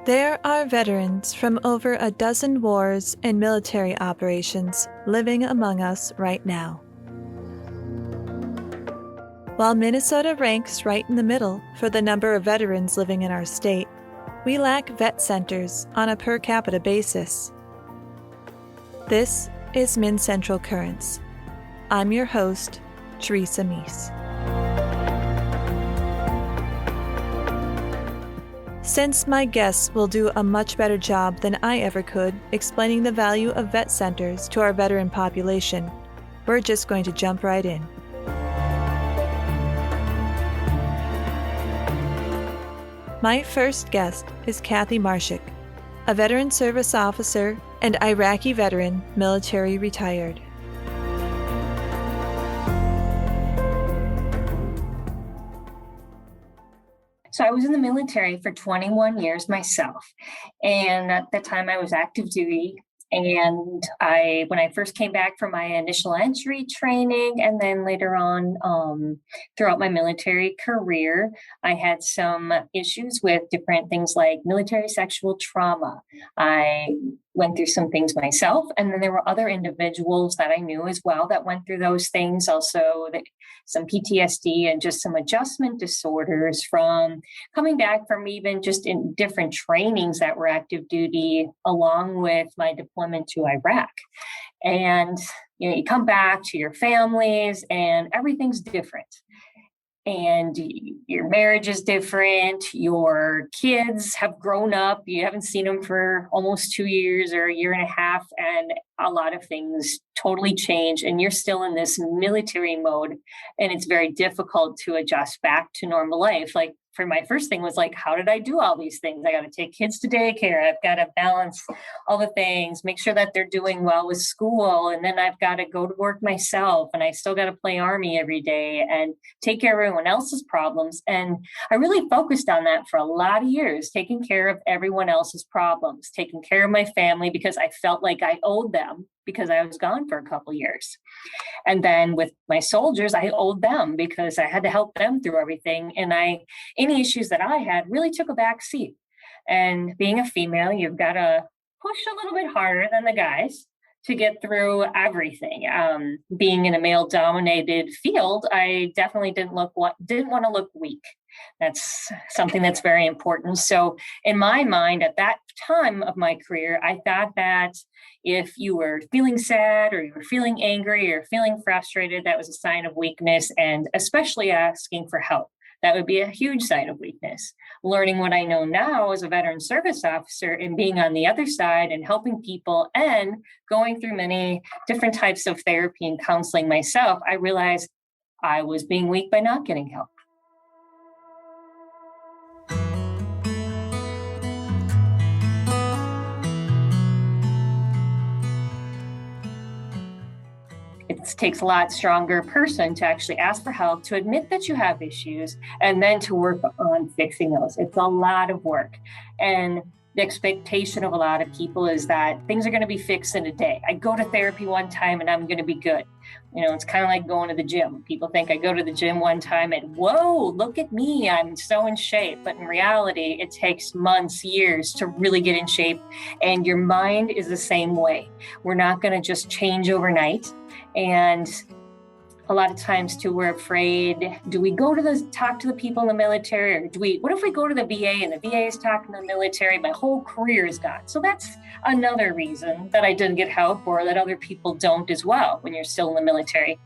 There are veterans from over a dozen wars and military operations living among us right now. While Minnesota ranks right in the middle for the number of veterans living in our state, we lack vet centers on a per capita basis. This is Min Central Currents. I'm your host, Teresa Meese. Since my guests will do a much better job than I ever could explaining the value of vet centers to our veteran population, we're just going to jump right in. My first guest is Kathy Marshik, a veteran service officer and Iraqi veteran, military retired. So I was in the military for 21 years myself. And at that time I was active duty. And when I first came back from my initial entry training, and then later on throughout my military career, I had some issues with different things like military sexual trauma. I went through some things myself, and then there were other individuals that I knew as well that went through those things. Also, some PTSD and just some adjustment disorders from coming back from even just in different trainings that were active duty, along with my deployment to Iraq. And you come back to your families and everything's different. And your marriage is different. Your kids have grown up. You haven't seen them for almost 2 years or a year and a half. And a lot of things totally change. And you're still in this military mode. And it's very difficult to adjust back to normal life. Like, for my first thing was like, how did I do all these things? I got to take kids to daycare. I've got to balance all the things, make sure that they're doing well with school. And then I've got to go to work myself. And I still got to play Army every day and take care of everyone else's problems. And I really focused on that for a lot of years, taking care of everyone else's problems, taking care of my family because I felt like I owed them because I was gone for a couple of years. And then with my soldiers, I owed them because I had to help them through everything. And any issues that I had really took a back seat. And being a female, you've got to push a little bit harder than the guys to get through everything. Being in a male-dominated field, I definitely didn't want to look weak. That's something that's very important. So in my mind, at that time of my career, I thought that if you were feeling sad or you were feeling angry or feeling frustrated, that was a sign of weakness, and especially asking for help. That would be a huge sign of weakness. Learning what I know now as a veteran service officer and being on the other side and helping people and going through many different types of therapy and counseling myself, I realized I was being weak by not getting help. It takes a lot stronger person to actually ask for help, to admit that you have issues, and then to work on fixing those. It's a lot of work. And the expectation of a lot of people is that things are going to be fixed in a day. I go to therapy one time and I'm going to be good. It's kind of like going to the gym. People think I go to the gym one time and whoa, look at me, I'm so in shape. But in reality, it takes months, years to really get in shape. And your mind is the same way. We're not going to just change overnight. And a lot of times too, we're afraid, do we go to talk to the people in the military, or what if we go to the VA and the VA is talking to the military, my whole career is gone. So that's another reason that I didn't get help, or that other people don't as well when you're still in the military.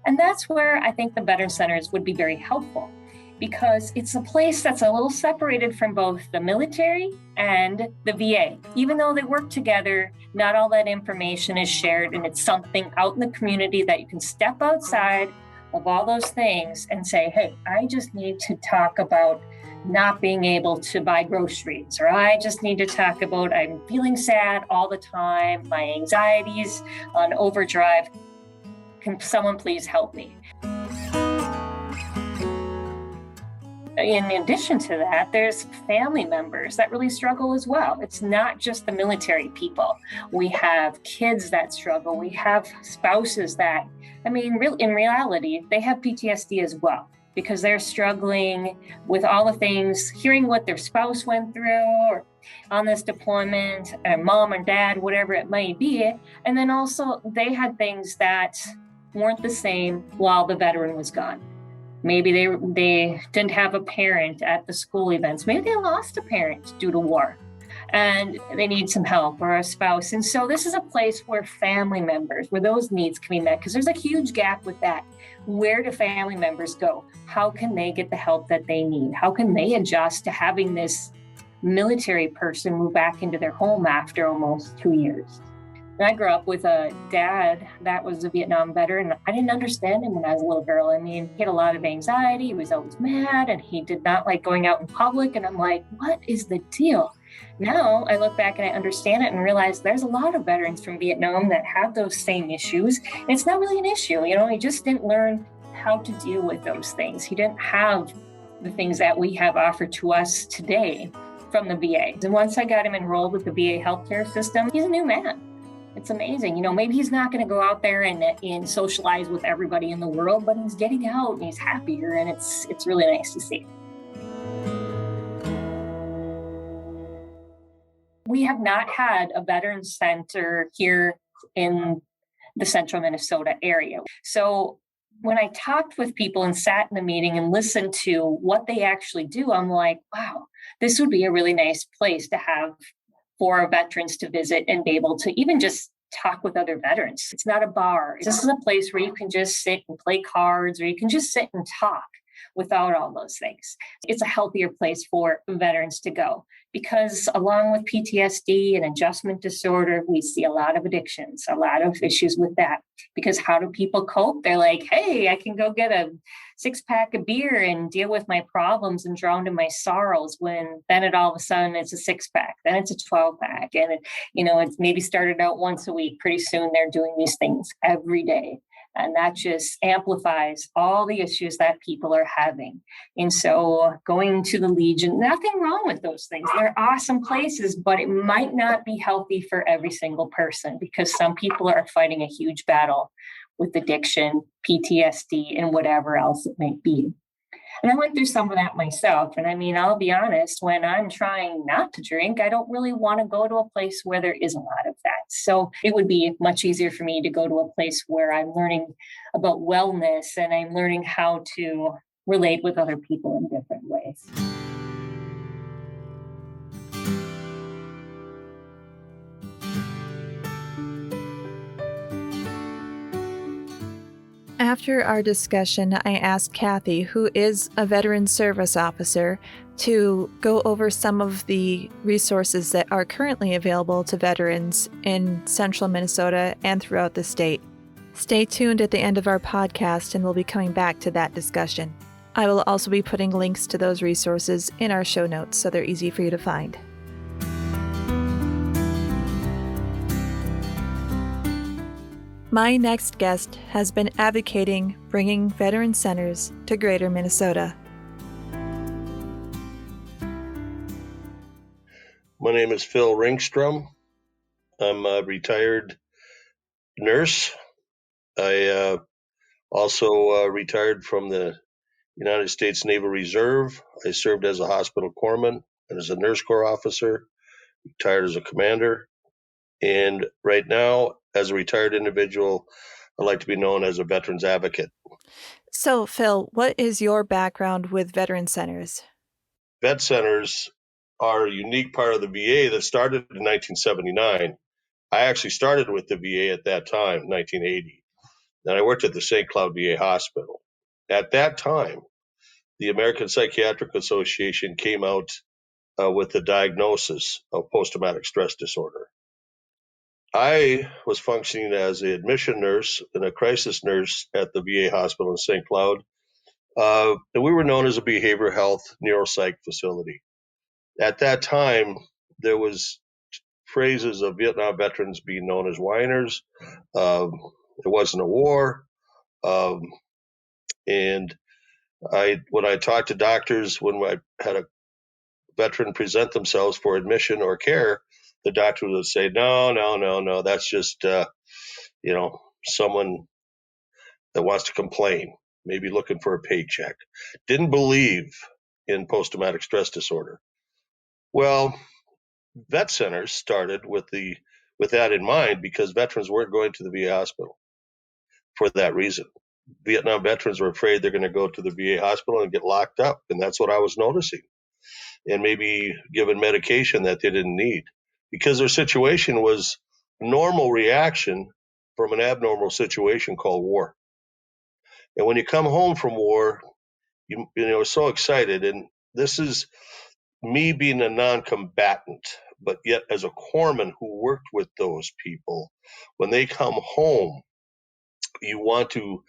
And that's where I think the veteran centers would be very helpful, because it's a place that's a little separated from both the military and the VA. Even though they work together, not all that information is shared, and it's something out in the community that you can step outside of all those things and say, hey, I just need to talk about not being able to buy groceries, or I just need to talk about I'm feeling sad all the time, my anxiety's on overdrive. Can someone please help me? In addition to that, there's family members that really struggle as well. It's not just the military people. We have kids that struggle. We have spouses that, in reality, they have PTSD as well. because they're struggling with all the things, hearing what their spouse went through or on this deployment, or mom and dad, whatever it might be. And then also they had things that weren't the same while the veteran was gone. Maybe they didn't have a parent at the school events. Maybe they lost a parent due to war and they need some help, or a spouse. And so this is a place where family members, where those needs can be met, because there's a huge gap with that. Where do family members go? How can they get the help that they need? How can they adjust to having this military person move back into their home after almost 2 years? And I grew up with a dad that was a Vietnam veteran. I didn't understand him when I was a little girl. I mean, he had a lot of anxiety. He was always mad, and he did not like going out in public. And I'm like, what is the deal? Now I look back and I understand it and realize there's a lot of veterans from Vietnam that have those same issues. And it's not really an issue. He just didn't learn how to deal with those things. He didn't have the things that we have offered to us today from the VA. And once I got him enrolled with the VA healthcare system, he's a new man. It's amazing. Maybe he's not going to go out there and socialize with everybody in the world, but he's getting out and he's happier, and it's really nice to see. We have not had a veterans center here in the central Minnesota area. So when I talked with people and sat in the meeting and listened to what they actually do, I'm like, wow, this would be a really nice place to have for our veterans to visit and be able to even just talk with other veterans. It's not a bar. This is a place where you can just sit and play cards, or you can just sit and talk without all those things. It's a healthier place for veterans to go, because along with PTSD and adjustment disorder, we see a lot of addictions, a lot of issues with that. Because how do people cope? They're like, hey, I can go get a 6-pack of beer and deal with my problems and drown in my sorrows, when then all of a sudden it's a 6-pack, then it's a 12-pack. And it's maybe started out once a week. Pretty soon they're doing these things every day. And that just amplifies all the issues that people are having. And so going to the Legion, nothing wrong with those things. They're awesome places, but it might not be healthy for every single person, because some people are fighting a huge battle with addiction, PTSD, and whatever else it may be. And I went through some of that myself. And I'll be honest, when I'm trying not to drink, I don't really want to go to a place where there is a lot of that. So it would be much easier for me to go to a place where I'm learning about wellness and I'm learning how to relate with other people in different ways. After our discussion, I asked Kathy, who is a veteran service officer, to go over some of the resources that are currently available to veterans in central Minnesota and throughout the state. Stay tuned at the end of our podcast, and we'll be coming back to that discussion. I will also be putting links to those resources in our show notes, so they're easy for you to find. My next guest has been advocating bringing veteran centers to Greater Minnesota. My name is Phil Ringstrom. I'm a retired nurse. I also retired from the United States Naval Reserve. I served as a hospital corpsman and as a nurse corps officer, retired as a commander. And right now, as a retired individual, I like to be known as a veterans advocate. So, Phil, what is your background with veteran centers? Vet centers are a unique part of the VA that started in 1979. I actually started with the VA at that time, 1980. Then I worked at the St. Cloud VA Hospital. At that time, the American Psychiatric Association came out with the diagnosis of post-traumatic stress disorder. I was functioning as an admission nurse and a crisis nurse at the VA hospital in St. Cloud, and we were known as a behavioral health neuropsych facility. At that time, there was phrases of Vietnam veterans being known as whiners. There wasn't a war. And when I talked to doctors, when I had a veteran present themselves for admission or care, the doctor would say, no, that's just, someone that wants to complain. maybe looking for a paycheck, didn't believe in post-traumatic stress disorder. Well, vet centers started with that in mind because veterans weren't going to the VA hospital for that reason. Vietnam veterans were afraid they're going to go to the VA hospital and get locked up, and that's what I was noticing, and maybe given medication that they didn't need because their situation was a normal reaction from an abnormal situation called war. And when you come home from war, you know, so excited, and this is me being a non-combatant, but yet as a corpsman who worked with those people, when they come home, you want to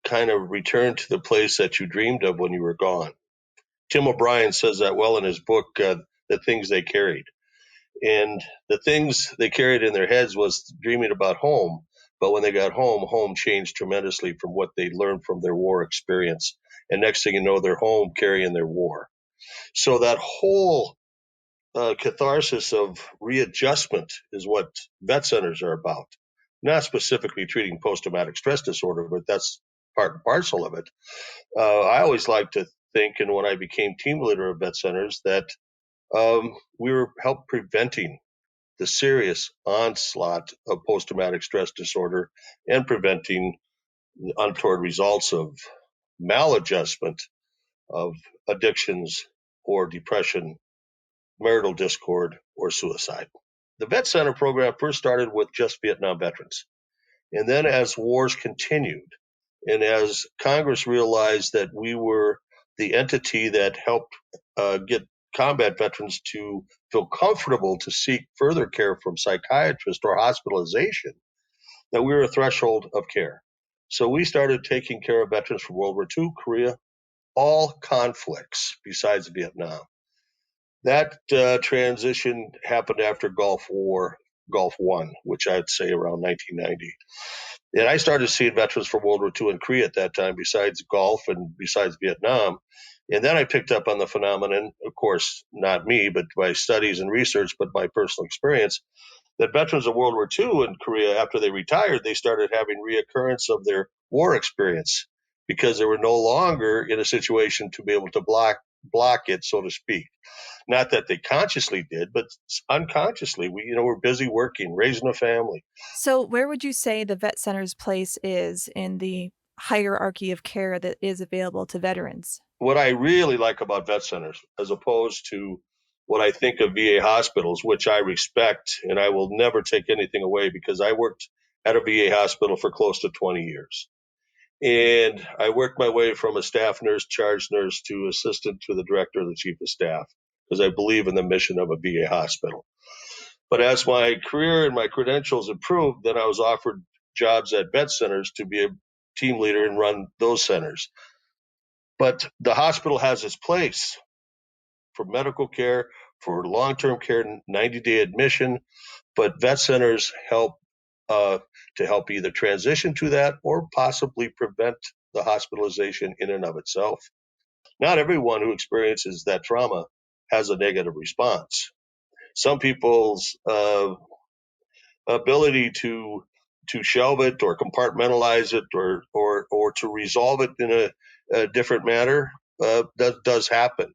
kind of return to the place that you dreamed of when you were gone. Tim O'Brien says that well in his book, The Things They Carried. And the things they carried in their heads was dreaming about home. But when they got home, home changed tremendously from what they learned from their war experience. And next thing you know, they're home carrying their war. So that whole catharsis of readjustment is what vet centers are about. Not specifically treating post-traumatic stress disorder, but that's part and parcel of it. I always like to think, and when I became team leader of vet centers, that we were help preventing the serious onslaught of post-traumatic stress disorder and preventing the untoward results of maladjustment of addictions or depression, marital discord, or suicide. The Vet Center program first started with just Vietnam veterans. And then as wars continued, and as Congress realized that we were the entity that helped get combat veterans to feel comfortable to seek further care from psychiatrists or hospitalization, that we were a threshold of care. So we started taking care of veterans from World War II, Korea, all conflicts besides Vietnam. That transition happened after Gulf War, Gulf One, which I'd say around 1990. And I started seeing veterans from World War II and Korea at that time, besides Gulf and besides Vietnam. And then I picked up on the phenomenon, of course, not me, but by studies and research, but my personal experience, that veterans of World War II and Korea, after they retired, they started having reoccurrence of their war experience because they were no longer in a situation to be able to block it, so to speak. Not that they consciously did, but unconsciously. We're busy working, raising a family. So where would you say the vet center's place is in the hierarchy of care that is available to veterans? What I really like about vet centers, as opposed to what I think of VA hospitals, which I respect, and I will never take anything away because I worked at a VA hospital for close to 20 years. And I worked my way from a staff nurse, charge nurse, to assistant to the director of the chief of staff, because I believe in the mission of a VA hospital. But as my career and my credentials improved, then I was offered jobs at vet centers to be a team leader and run those centers. But the hospital has its place for medical care, for long-term care, 90-day admission. But vet centers help to help either transition to that or possibly prevent the hospitalization in and of itself. Not everyone who experiences that trauma has a negative response. Some people's ability to shelve it or compartmentalize it or to resolve it in a different manner does happen.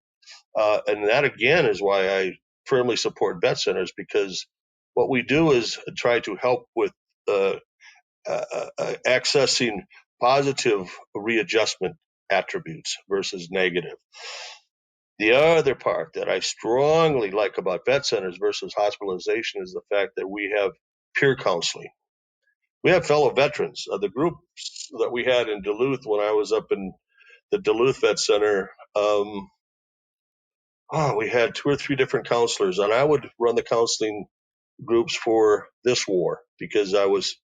And that, again, is why I firmly support vet centers, because what we do is try to help with accessing positive readjustment attributes versus negative. The other part that I strongly like about vet centers versus hospitalization is the fact that we have peer counseling. We have fellow veterans. The groups that we had in Duluth when I was up in the Duluth Vet Center, we had 2 or 3 different counselors, and I would run the counseling groups for this war because I was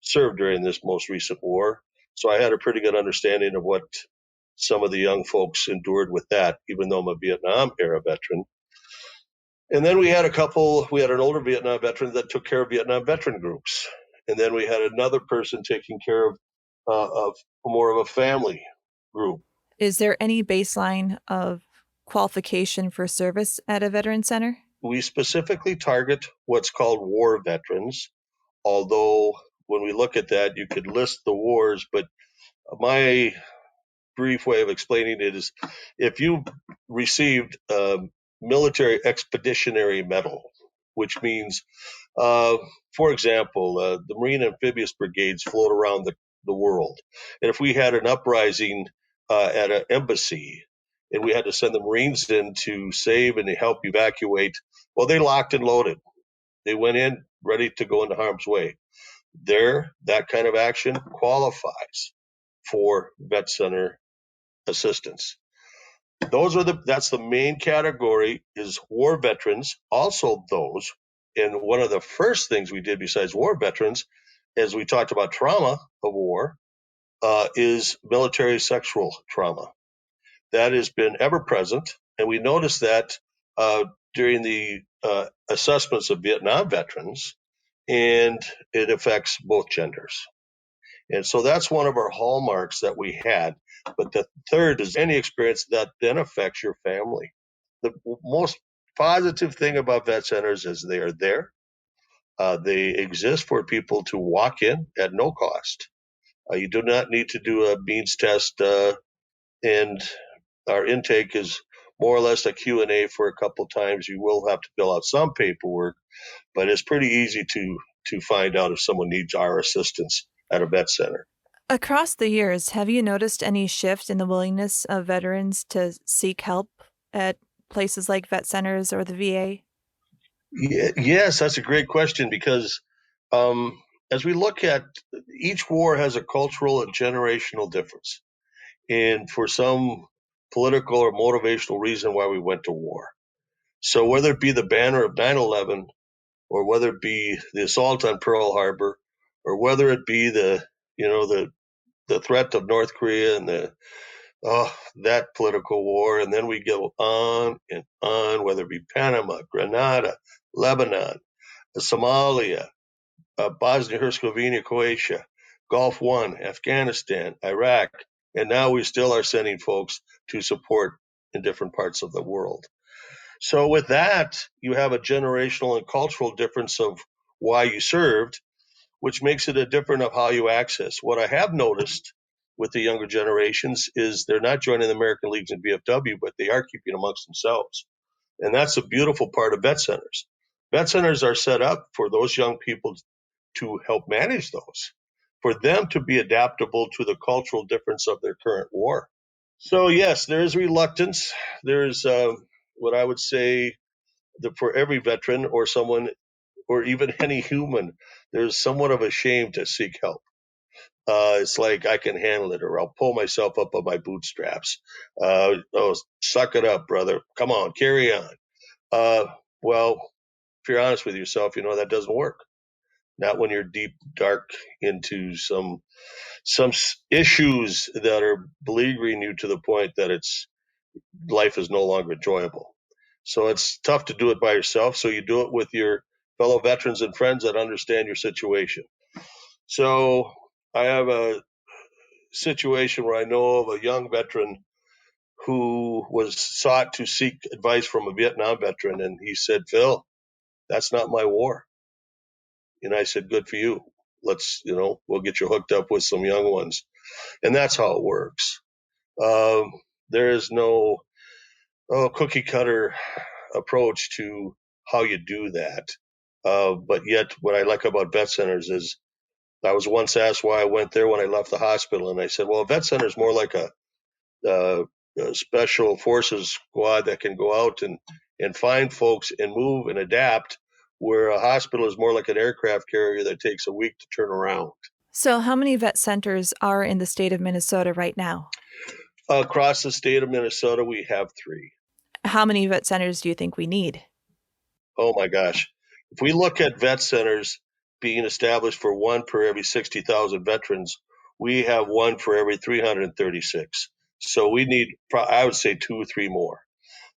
served during this most recent war. So I had a pretty good understanding of what some of the young folks endured with that, even though I'm a Vietnam era veteran. And then we had an older Vietnam veteran that took care of Vietnam veteran groups. And then we had another person taking care of more of a family group. Is there any baseline of qualification for service at a veteran center? We specifically target what's called war veterans, although when we look at that, you could list the wars, but my brief way of explaining it is if you received a military expeditionary medal, which means, for example, the Marine Amphibious Brigades float around the world. And if we had an uprising at an embassy and we had to send the Marines in to save and to help evacuate, well, they locked and loaded. They went in ready to go into harm's way. That kind of action qualifies for vet center assistance. That's the main category is war veterans. Also those, and one of the first things we did besides war veterans, as we talked about trauma of war, is military sexual trauma. That has been ever present, and we noticed that during the assessments of Vietnam veterans, and it affects both genders. And so that's one of our hallmarks that we had. But the third is any experience that then affects your family. The most positive thing about vet centers is they are there. They exist for people to walk in at no cost. You do not need to do a means test, and our intake is more or less a Q&A for a couple times. You will have to fill out some paperwork, but it's pretty easy to find out if someone needs our assistance at a vet center. Across the years, have you noticed any shift in the willingness of veterans to seek help at places like vet centers or the VA? Yes, that's a great question because as we look at each war has a cultural and generational difference. And for some political or motivational reason why we went to war. So whether it be the banner of 9/11 or whether it be the assault on Pearl Harbor or whether it be the threat of North Korea and that political war, and then we go on and on, whether it be Panama, Grenada, Lebanon, Somalia, Bosnia-Herzegovina, Croatia, Gulf War, Afghanistan, Iraq, and now we still are sending folks to support in different parts of the world. So with that, you have a generational and cultural difference of why you served, which makes it a different of how you access. What I have noticed with the younger generations is they're not joining the American Legions and VFW, but they are keeping amongst themselves. And that's a beautiful part of vet centers. Vet centers are set up for those young people to help manage those, for them to be adaptable to the cultural difference of their current war. So yes, there is reluctance. There's what I would say that for every veteran or someone or even any human, there's somewhat of a shame to seek help. It's like I can handle it, or I'll pull myself up by my bootstraps. Suck it up, brother. Come on, carry on. Well, if you're honest with yourself, that doesn't work. Not when you're deep, dark into some issues that are beleaguering you to the point that life is no longer enjoyable. So it's tough to do it by yourself. So you do it with your fellow veterans and friends that understand your situation. So I have a situation where I know of a young veteran who was sought to seek advice from a Vietnam veteran. And he said, Phil, that's not my war. And I said, good for you. Let's, we'll get you hooked up with some young ones. And that's how it works. There is no cookie cutter approach to how you do that. But yet what I like about vet centers is I was once asked why I went there when I left the hospital. And I said, well, a vet center is more like a special forces squad that can go out and find folks and move and adapt, where a hospital is more like an aircraft carrier that takes a week to turn around. So how many vet centers are in the state of Minnesota right now? Across the state of Minnesota, we have 3. How many vet centers do you think we need? Oh my gosh. If we look at vet centers being established for 1 per every 60,000 veterans, we have 1 for every 336. So we need, I would say, 2 or 3 more.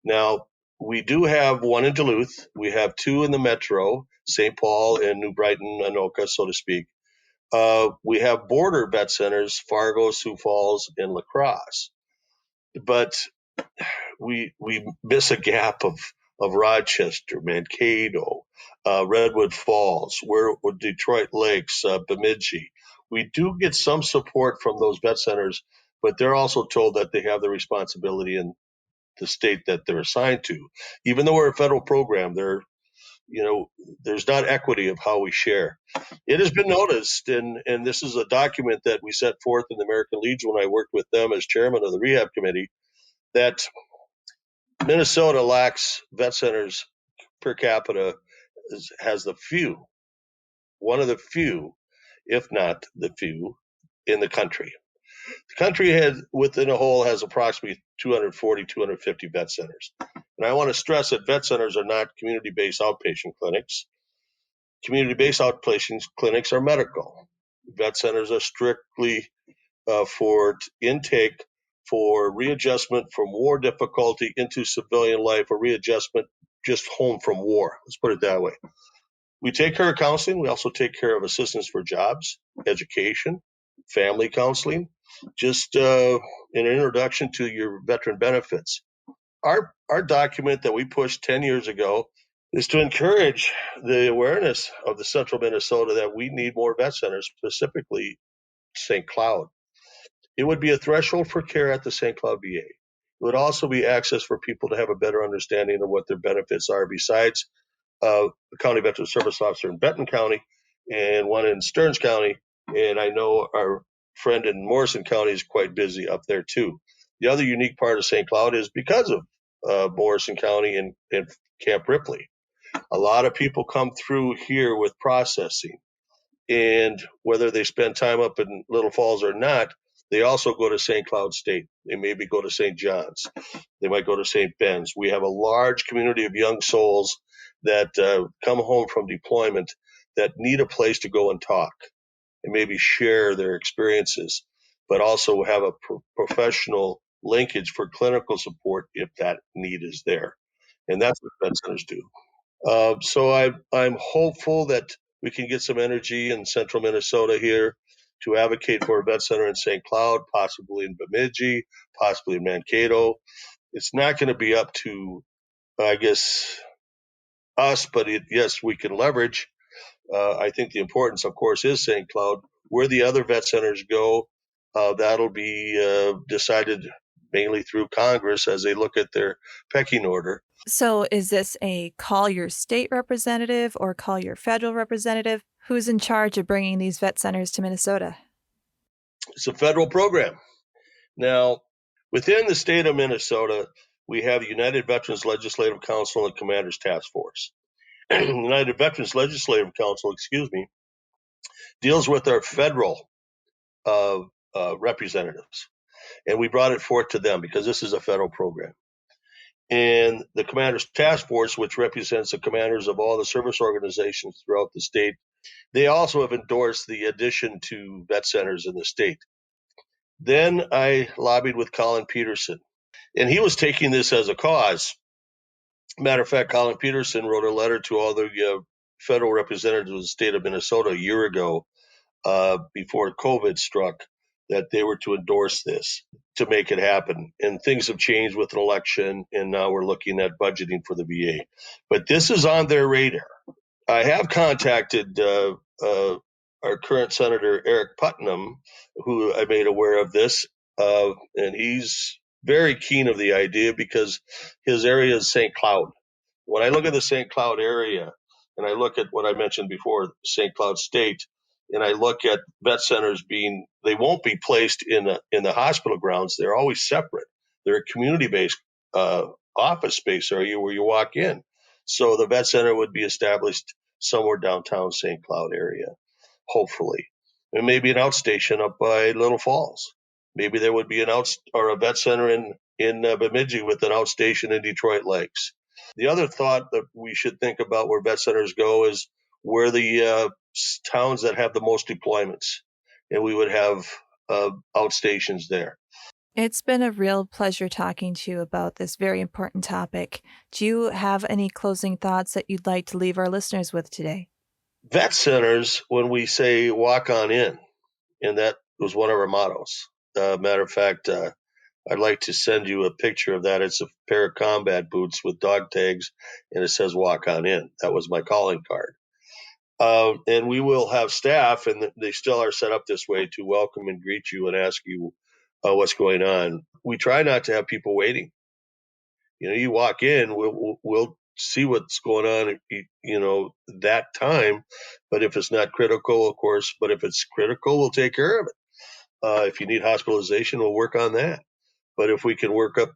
Now, we do have 1 in Duluth. We have 2 in the metro, St. Paul and New Brighton, Anoka, so to speak. We have border vet centers, Fargo, Sioux Falls, and La Crosse. But we miss a gap of Rochester, Mankato, Redwood Falls, where Detroit Lakes, Bemidji. We do get some support from those vet centers, but they're also told that they have the responsibility in the state that they're assigned to. Even though we're a federal program, there's not equity of how we share. It has been noticed, and this is a document that we set forth in the American Legion when I worked with them as chairman of the rehab committee, that Minnesota lacks vet centers per capita, has one of the few, if not the few, in the country. The country within a whole has approximately 240, 250 vet centers. And I want to stress that vet centers are not community-based outpatient clinics. Community-based outpatient clinics are medical. Vet centers are strictly for intake, for readjustment from war difficulty into civilian life, or readjustment just home from war. Let's put it that way. We take care of counseling. We also take care of assistance for jobs, education, family counseling, just an introduction to your veteran benefits. Our document that we pushed 10 years ago is to encourage the awareness of the central Minnesota that we need more vet centers, specifically St. Cloud. It would be a threshold for care at the St. Cloud VA. It would also be access for people to have a better understanding of what their benefits are, besides a county veteran service officer in Benton County and one in Stearns County. And I know our friend in Morrison County is quite busy up there too. The other unique part of St. Cloud is because of Morrison County and Camp Ripley. A lot of people come through here with processing, and whether they spend time up in Little Falls or not, they also go to St. Cloud State. They maybe go to St. John's. They might go to St. Ben's. We have a large community of young souls that come home from deployment that need a place to go and talk and maybe share their experiences, but also have a professional linkage for clinical support if that need is there. And that's what vet centers do. So I'm hopeful that we can get some energy in central Minnesota here to advocate for a vet center in St. Cloud, possibly in Bemidji, possibly in Mankato. It's not going to be up to, I guess, us, but yes, we can leverage. I think the importance, of course, is St. Cloud. Where the other vet centers go, that'll be decided mainly through Congress as they look at their pecking order. So is this a call your state representative or call your federal representative? Who's in charge of bringing these vet centers to Minnesota? It's a federal program. Now, within the state of Minnesota, we have the United Veterans Legislative Council and Commanders Task Force. United Veterans Legislative Council, deals with our federal representatives. And we brought it forth to them because this is a federal program. And the Commanders Task Force, which represents the commanders of all the service organizations throughout the state, they also have endorsed the addition to vet centers in the state. Then I lobbied with Colin Peterson, and he was taking this as a cause. Matter of fact, Colin Peterson wrote a letter to all the federal representatives of the state of Minnesota a year ago, before COVID struck, that they were to endorse this to make it happen. And things have changed with an election, and now we're looking at budgeting for the VA. But this is on their radar. I have contacted our current Senator Eric Putnam, who I made aware of this, and he's very keen of the idea because his area is St. Cloud. When I look at the St. Cloud area, and I look at what I mentioned before, St. Cloud State, and I look at vet centers they won't be placed in the hospital grounds. They're always separate. They're a community-based office space area where you walk in. So the vet center would be established somewhere downtown St. Cloud area, hopefully. And maybe an outstation up by Little Falls. Maybe there would be a vet center in Bemidji with an outstation in Detroit Lakes. The other thought that we should think about where vet centers go is where the towns that have the most deployments, and we would have outstations there. It's been a real pleasure talking to you about this very important topic. Do you have any closing thoughts that you'd like to leave our listeners with today? Vet centers, when we say walk on in, and that was one of our mottos. Matter of fact, I'd like to send you a picture of that. It's a pair of combat boots with dog tags, and it says walk on in. That was my calling card. And we will have staff, and they still are set up this way, to welcome and greet you and ask you what's going on. We try not to have people waiting. You walk in, we'll see what's going on, that time. But if it's not critical, of course, but if it's critical, we'll take care of it. If you need hospitalization, we'll work on that. But if we can work up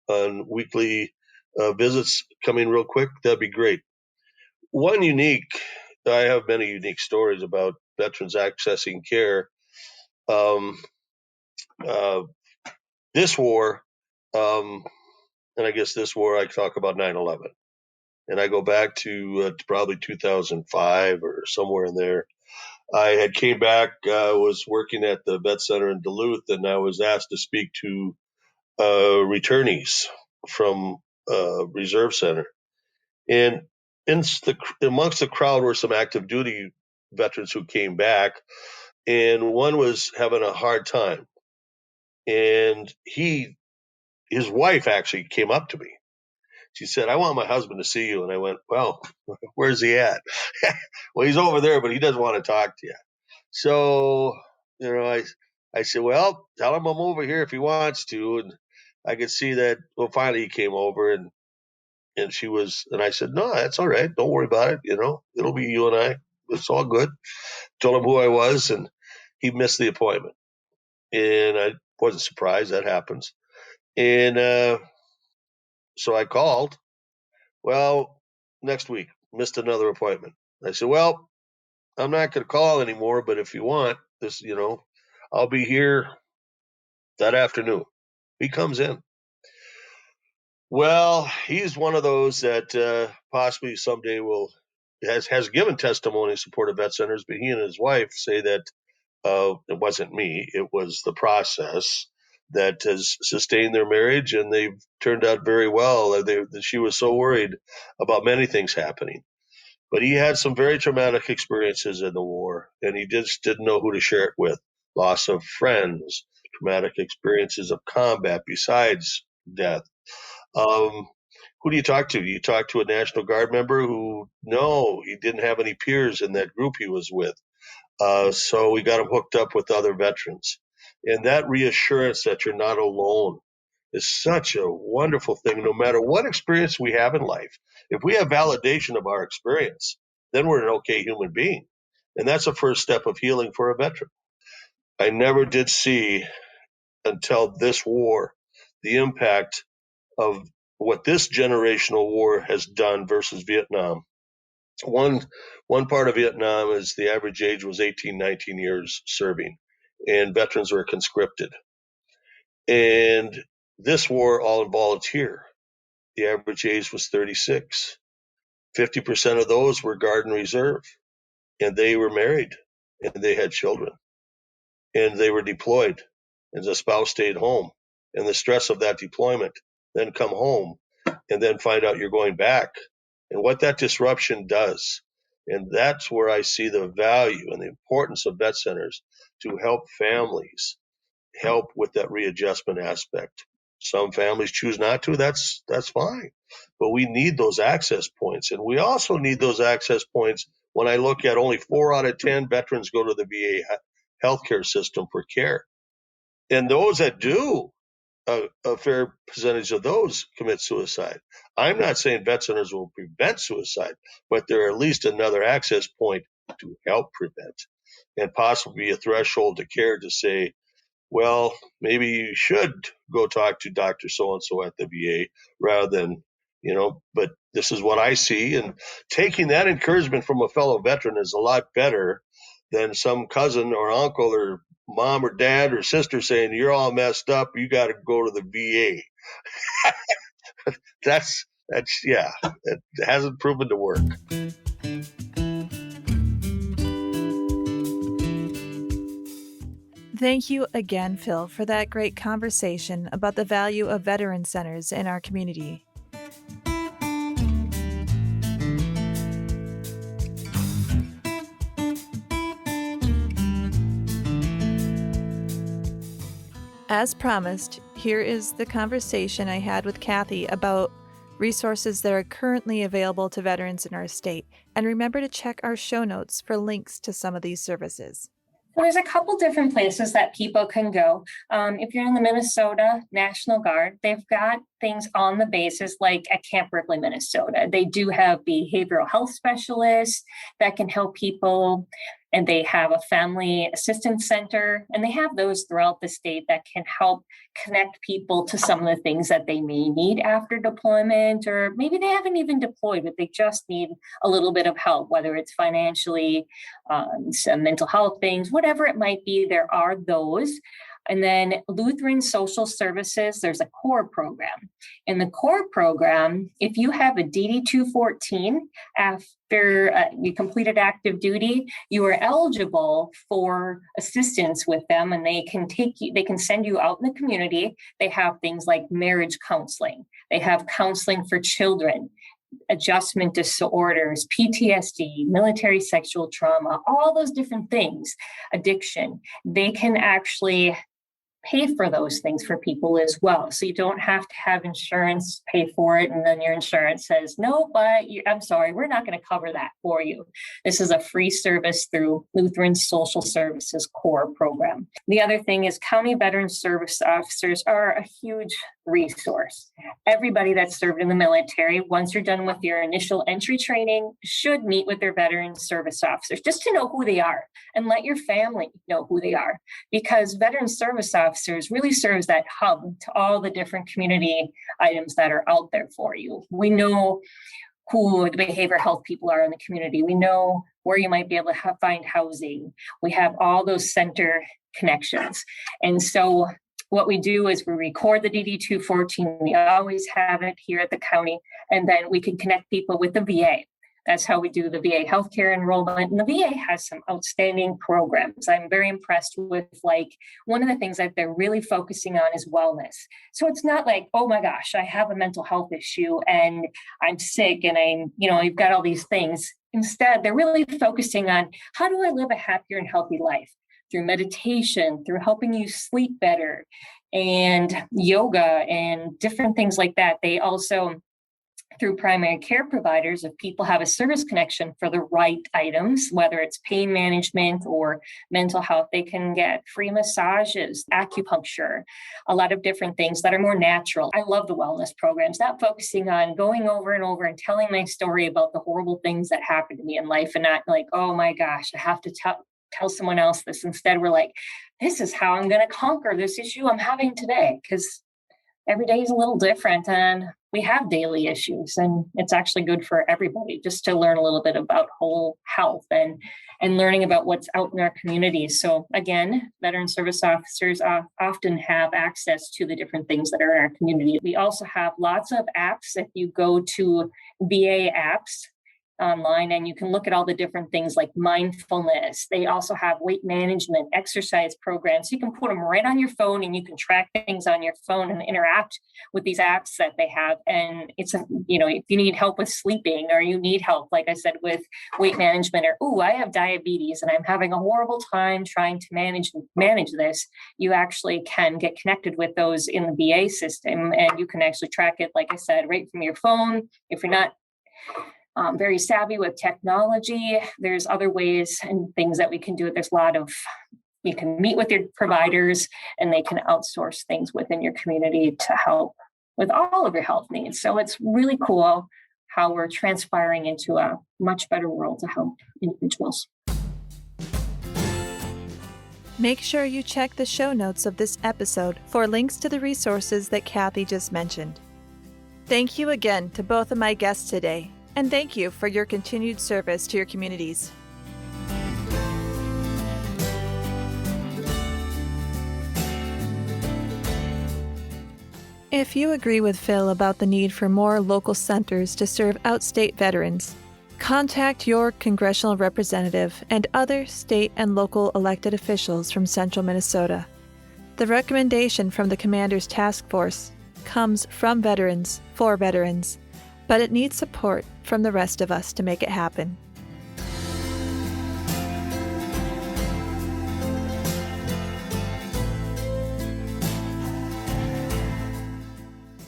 on weekly visits coming real quick, that'd be great. I have many unique stories about veterans accessing care. This war, and I guess this war, I talk about 9/11. And I go back to probably 2005 or somewhere in there. I had came back, was working at the vet center in Duluth, and I was asked to speak to returnees from Reserve Center. And amongst the crowd were some active duty veterans who came back, and one was having a hard time. And his wife actually came up to me. She said, "I want my husband to see you." And I went, "Well, where's he at?" "Well, he's over there, but he doesn't want to talk to you." So, I said, "Well, tell him I'm over here if he wants to." And I could see that, well, finally he came over, and I said, "No, that's all right. Don't worry about it. It'll be you and I. It's all good." Told him who I was, and he missed the appointment. And I wasn't surprised. That happens. And so I called. "Well, next week, missed another appointment." I said, "Well, I'm not going to call anymore, but if you want this, I'll be here that afternoon." He comes in. Well, he's one of those that possibly someday has given testimony in support of vet centers, but he and his wife say that it wasn't me, it was the process that has sustained their marriage, and they've turned out very well. She was so worried about many things happening. But he had some very traumatic experiences in the war, and he just didn't know who to share it with. Loss of friends, traumatic experiences of combat besides death. Who do you talk to? You talk to a National Guard member who, no, he didn't have any peers in that group he was with. So we got him hooked up with other veterans. And that reassurance that you're not alone is such a wonderful thing, no matter what experience we have in life. If we have validation of our experience, then we're an okay human being. And that's the first step of healing for a veteran. I never did see until this war the impact of what this generational war has done versus Vietnam. One part of Vietnam is the average age was 18, 19 years serving, and veterans were conscripted. And this war, all volunteer. The average age was 36. 50% of those were Guard and Reserve, and they were married, and they had children, and they were deployed, and the spouse stayed home. And the stress of that deployment, then come home, and then find out you're going back, and what that disruption does. And that's where I see the value and the importance of vet centers to help families help with that readjustment aspect. Some families choose not to, that's fine. But we need those access points. And we also need those access points when I look at only 4 out of 10 veterans go to the VA healthcare system for care. And those that do, a fair percentage of those commit suicide. I'm not saying vet centers will prevent suicide, but they're at least another access point to help prevent, and possibly a threshold to care to say, well, maybe you should go talk to Dr. So-and-so at the VA rather than, but this is what I see. And taking that encouragement from a fellow veteran is a lot better than some cousin or uncle or mom or dad or sister saying, "You're all messed up, you got to go to the VA." That's it hasn't proven to work. Thank you again, Phil, for that great conversation about the value of veteran centers in our community. As promised, here is the conversation I had with Kathy about resources that are currently available to veterans in our state. And remember to check our show notes for links to some of these services. Well, there's a couple different places that people can go. If you're in the Minnesota National Guard, they've got things on the bases like at Camp Ripley, Minnesota. They do have behavioral health specialists that can help people, and they have a family assistance center, and they have those throughout the state that can help connect people to some of the things that they may need after deployment, or maybe they haven't even deployed, but they just need a little bit of help, whether it's financially, some mental health things, whatever it might be, there are those. And then Lutheran Social Services, there's a core program. In the core program, if you have a DD-214 after you completed active duty, you are eligible for assistance with them, and they can send you out in the community. They have things like marriage counseling. They have counseling for children, adjustment disorders, PTSD, military sexual trauma, all those different things, addiction. They can actually pay for those things for people as well. So you don't have to have insurance pay for it, and then your insurance says, no, but I'm sorry, we're not going to cover that for you. This is a free service through Lutheran Social Services core program. The other thing is county veteran service officers are a huge resource. Everybody that's served in the military, once you're done with your initial entry training, should meet with their veteran service officers just to know who they are, and let your family know who they are, because veteran service officers really serves that hub to all the different community items that are out there for you. We know who the behavioral health people are in the community. We know where you might be able to find housing. We have all those center connections. And so what we do is we record the DD-214. We always have it here at the county, and then we can connect people with the VA. That's how we do the VA healthcare enrollment. And the VA has some outstanding programs. I'm very impressed with, like, one of the things that they're really focusing on is wellness. So it's not like, oh my gosh, I have a mental health issue and I'm sick and you've got all these things. Instead, they're really focusing on, how do I live a happier and healthy life? Through meditation, through helping you sleep better, and yoga and different things like that. They also, through primary care providers, if people have a service connection for the right items, whether it's pain management or mental health, they can get free massages, acupuncture, a lot of different things that are more natural. I love the wellness programs, not focusing on going over and over and telling my story about the horrible things that happened to me in life, and not like, oh my gosh, I have to tell someone else this. Instead, we're like, this is how I'm going to conquer this issue I'm having today, because every day is a little different and we have daily issues, and it's actually good for everybody just to learn a little bit about whole health and learning about what's out in our communities. So again, veteran service officers often have access to the different things that are in our community. We also have lots of apps. If you go to VA apps online, and you can look at all the different things like mindfulness. They also have weight management, exercise programs. You can put them right on your phone, and you can track things on your phone and interact with these apps that they have. And it's, if you need help with sleeping, or you need help, like I said, with weight management, or, I have diabetes and I'm having a horrible time trying to manage this, you actually can get connected with those in the VA system, and you can actually track it, like I said, right from your phone. If you're not very savvy with technology, there's other ways and things that we can do. There's a lot of, you can meet with your providers, and they can outsource things within your community to help with all of your health needs. So it's really cool how we're transpiring into a much better world to help individuals. Make sure you check the show notes of this episode for links to the resources that Kathy just mentioned. Thank you again to both of my guests today, and thank you for your continued service to your communities. If you agree with Phil about the need for more local centers to serve outstate veterans, contact your congressional representative and other state and local elected officials from central Minnesota. The recommendation from the Commander's Task Force comes from veterans for veterans, but it needs support from the rest of us to make it happen.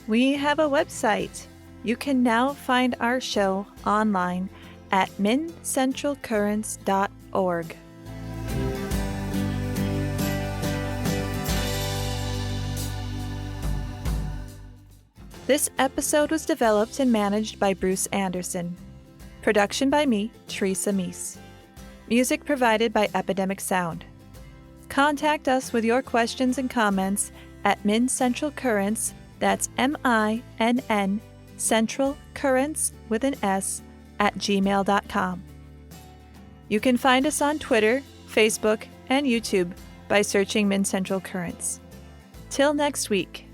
We have a website. You can now find our show online at mincentralcurrents.org. This episode was developed and managed by Bruce Anderson. Production by me, Teresa Meese. Music provided by Epidemic Sound. Contact us with your questions and comments at Minn Central Currents, that's MINN, Central Currents with an S, at gmail.com. You can find us on Twitter, Facebook, and YouTube by searching Minn Central Currents. Till next week.